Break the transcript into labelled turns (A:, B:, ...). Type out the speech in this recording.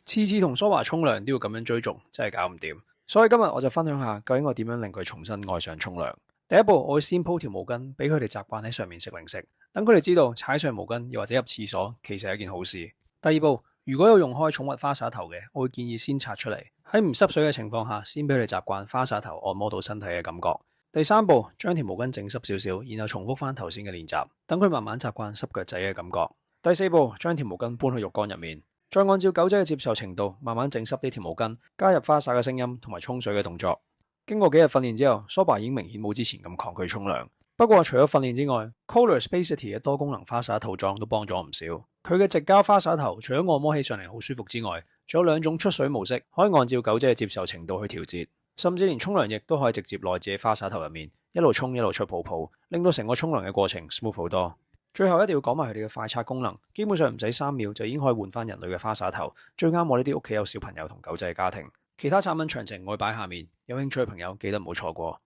A: 次次同蘇華沖涼都要咁樣追逐，真係搞唔掂。所以今日我就分享下究竟我點樣令佢重新愛上沖涼。第一步，我會先鋪條毛巾，俾佢哋習慣喺上面食零食，等佢哋知道踩上毛巾又或者入廁所其實係一件好事。第二步，如果有用開寵物花灑頭嘅，我會建議先拆出嚟，喺唔濕水嘅情況下，先俾佢哋習慣花灑頭按摩到身體嘅感覺。第三步，將條毛巾整濕少少，然後重複翻頭先嘅練習，等佢慢慢習慣濕腳仔嘅感覺。第四步，將條毛巾搬去浴缸入面，再按照狗仔嘅接受程度，慢慢整濕呢條毛巾，加入花灑嘅聲音同埋沖水嘅動作。經過幾日訓練之後，蘇爸已經明顯冇之前咁抗拒沖涼。不過除咗訓練之外 Kohler Spacity 嘅多功能花灑套裝都幫咗唔少。佢嘅直膠花灑頭除咗按摩起上嚟好舒服之外，仲有兩種出水模式，可以按照狗仔嘅接受程度去調節，甚至連沖涼液都可以直接內置喺花灑頭入面，一路沖一路出泡泡，令到成個沖涼嘅過程 smooth 好多。最後一定要講埋佢哋嘅快刷功能，基本上唔使3秒就已經可以換翻人類嘅花灑頭，最啱我呢啲屋企有小朋友同狗仔嘅家庭。其他產品詳情我會擺下面，有興趣嘅朋友記得唔好錯過。